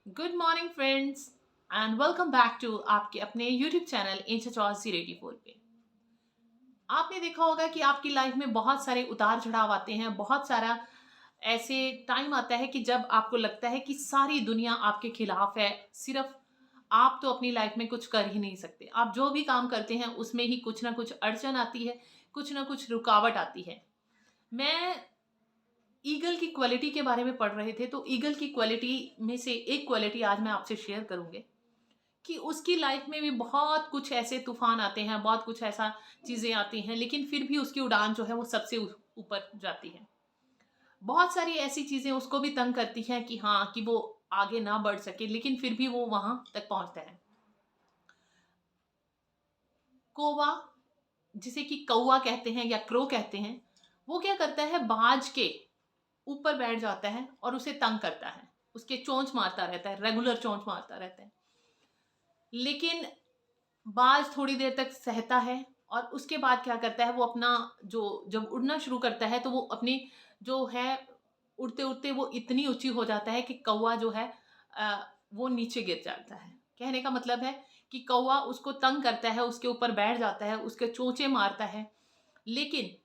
Good morning friends and welcome back to आपके अपने YouTube channel इंच84 पे। आपने देखा होगा कि आपकी लाइफ में बहुत सारे उतार चढ़ाव आते हैं। बहुत सारा ऐसे टाइम आता है कि जब आपको लगता है कि सारी दुनिया आपके खिलाफ है। सिर्फ आप तो अपनी लाइफ में कुछ कर ही नहीं सकते। आप जो भी काम करते हैं उसमें ही कुछ ना कुछ अड़चन आती है, कुछ ना कुछ रुकावट आती है। मैं ईगल की क्वालिटी के बारे में पढ़ रहे थे, तो ईगल की क्वालिटी में से एक क्वालिटी आज मैं आपसे शेयर करूंगी कि उसकी लाइफ में भी बहुत कुछ ऐसे तूफान आते हैं, बहुत कुछ ऐसा चीज़ें आती हैं, लेकिन फिर भी उसकी उड़ान जो है वो सबसे ऊपर जाती है। बहुत सारी ऐसी चीज़ें उसको भी तंग करती हैं कि हाँ, कि वो आगे ना बढ़ सके, लेकिन फिर भी वो वहाँ तक पहुँचता है। कौवा, जिसे कि कौवा कहते हैं या क्रो कहते हैं, वो क्या करता है, बाज के ऊपर बैठ जाता है और उसे तंग करता है। उसके चोंच मारता रहता है, रेगुलर चोंच मारता रहता है। लेकिन बाज थोड़ी देर तक सहता है और उसके बाद क्या करता है, वो अपना जो जब उड़ना शुरू करता है तो वो अपनी जो है, उड़ते उड़ते वो इतनी ऊंची हो जाता है कि कौवा जो है वो नीचे गिर जाता है। कहने का मतलब है कि कौवा उसको तंग करता है, उसके ऊपर बैठ जाता है, उसके चोंचे मारता है, लेकिन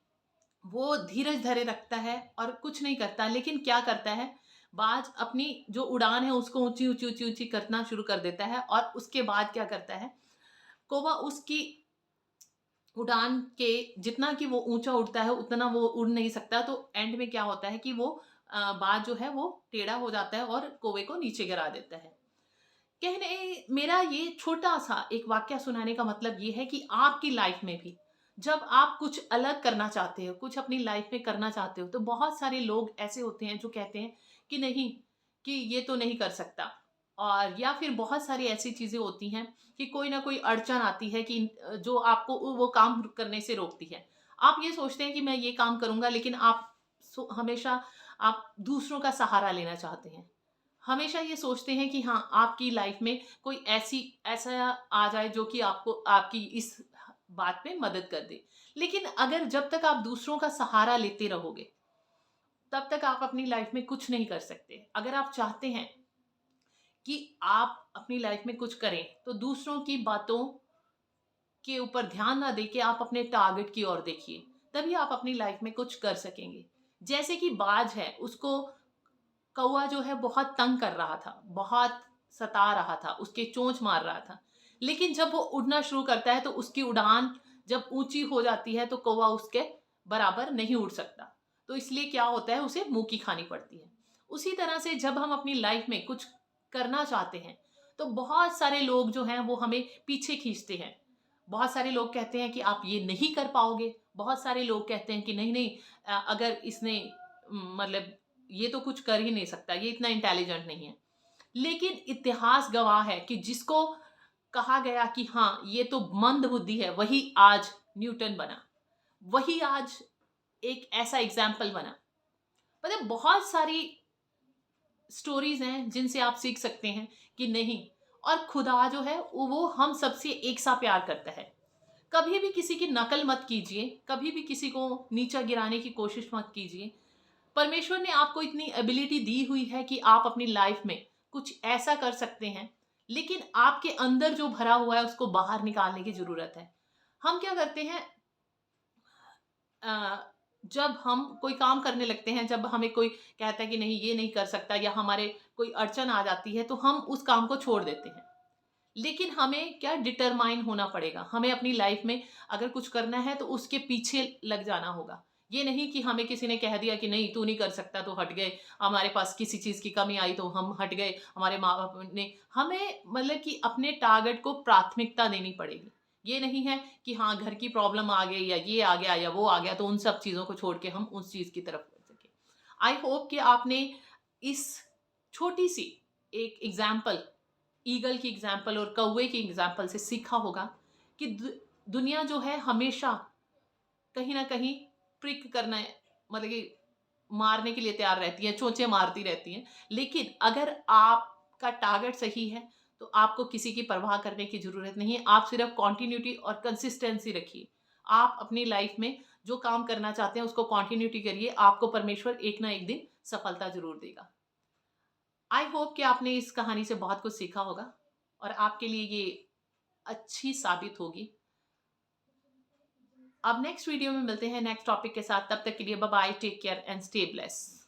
वो धीरज धरे रखता है और कुछ नहीं करता। लेकिन क्या करता है, बाज अपनी जो उड़ान है उसको ऊंची ऊंची ऊंची ऊंची करना शुरू कर देता है और उसके बाद क्या करता है, कौवा उसकी उड़ान के जितना कि वो ऊंचा उड़ता है उतना वो उड़ नहीं सकता। तो एंड में क्या होता है कि वो बाज जो है वो टेढ़ा हो जाता है और कौवे को नीचे गिरा देता है। कहने मेरा ये छोटा सा एक वाक्य सुनाने का मतलब ये है कि आपकी लाइफ में भी जब आप कुछ अलग करना चाहते हो, कुछ अपनी लाइफ में करना चाहते हो, तो बहुत सारे लोग ऐसे होते हैं जो कहते हैं कि नहीं, कि ये तो नहीं कर सकता। और या फिर बहुत सारी ऐसी चीजें होती हैं कि कोई ना कोई अड़चन आती है कि जो आपको वो काम करने से रोकती है। आप ये सोचते हैं कि मैं ये काम करूंगा, लेकिन आप हमेशा आप दूसरों का सहारा लेना चाहते हैं। हमेशा ये सोचते हैं कि हाँ, आपकी लाइफ में कोई ऐसी ऐसा आ जाए जो कि आपको आपकी इस बात में मदद कर दे। लेकिन अगर जब तक आप दूसरों का सहारा लेते रहोगे, तब तक आप अपनी लाइफ में कुछ नहीं कर सकते। अगर आप चाहते हैं कि आप अपनी लाइफ में कुछ करें, तो दूसरों की बातों के ऊपर ध्यान ना देके आप अपने टारगेट की ओर देखिए। तभी आप अपनी लाइफ में कुछ कर सकेंगे। जैसे कि बाज है, उसको कौवा जो है बहुत तंग कर रहा था, बहुत सता रहा था, उसके चोंच मार रहा था। लेकिन जब वो उड़ना शुरू करता है तो उसकी उड़ान जब ऊंची हो जाती है तो कौवा उसके बराबर नहीं उड़ सकता। तो इसलिए क्या होता है, उसे मुंह की खानी पड़ती है। उसी तरह से जब हम अपनी लाइफ में कुछ करना चाहते हैं, तो बहुत सारे लोग जो हैं वो हमें पीछे खींचते हैं। बहुत सारे लोग कहते हैं कि आप ये नहीं कर पाओगे। बहुत सारे लोग कहते हैं कि नहीं नहीं, अगर इसने मतलब ये तो कुछ कर ही नहीं सकता, ये इतना इंटेलिजेंट नहीं है। लेकिन इतिहास गवाह है कि जिसको कहा गया कि हाँ, ये तो मंद बुद्धि है, वही आज न्यूटन बना, वही आज एक ऐसा एग्जाम्पल बना। मतलब बहुत सारी स्टोरीज हैं जिनसे आप सीख सकते हैं कि नहीं। और खुदा जो है वो हम सबसे एक सा प्यार करता है। कभी भी किसी की नकल मत कीजिए, कभी भी किसी को नीचा गिराने की कोशिश मत कीजिए। परमेश्वर ने आपको इतनी एबिलिटी दी हुई है कि आप अपनी लाइफ में कुछ ऐसा कर सकते हैं, लेकिन आपके अंदर जो भरा हुआ है उसको बाहर निकालने की जरूरत है। हम क्या करते हैं, अ, जब हम कोई काम करने लगते हैं, जब हमें कोई कहता है कि नहीं ये नहीं कर सकता, या हमारे कोई अड़चन आ जाती है, तो हम उस काम को छोड़ देते हैं। लेकिन हमें क्या डिटरमाइन होना पड़ेगा, हमें अपनी लाइफ में अगर कुछ करना है तो उसके पीछे लग जाना होगा। ये नहीं कि हमें किसी ने कह दिया कि नहीं तू नहीं कर सकता तो हट गए, हमारे पास किसी चीज की कमी आई तो हम हट गए, हमारे माँ बाप ने हमें मतलब कि अपने टारगेट को प्राथमिकता देनी पड़ेगी। ये नहीं है कि हाँ, घर की प्रॉब्लम आ गई या ये आ गया या वो आ गया तो उन सब चीजों को छोड़ के हम उस चीज की तरफ बढ़ सके। आई होप कि आपने इस छोटी सी एक एग्जाम्पल, ईगल की एग्जाम्पल और कौवे की एग्जाम्पल से सीखा होगा कि दुनिया जो है हमेशा कहीं ना कहीं प्रिक करना मतलब कि मारने के लिए तैयार रहती है, चोंचे मारती रहती हैं। लेकिन अगर आपका टारगेट सही है तो आपको किसी की परवाह करने की जरूरत नहीं है। आप सिर्फ कॉन्टिन्यूटी और कंसिस्टेंसी रखिए। आप अपनी लाइफ में जो काम करना चाहते हैं उसको कॉन्टिन्यूटी करिए, आपको परमेश्वर एक ना एक दिन सफलता जरूर देगा। आई होप कि आपने इस कहानी से बहुत कुछ सीखा होगा और आपके लिए ये अच्छी साबित होगी। अब नेक्स्ट वीडियो में मिलते हैं नेक्स्ट टॉपिक के साथ। तब तक के लिए bye bye, take care and stay bless.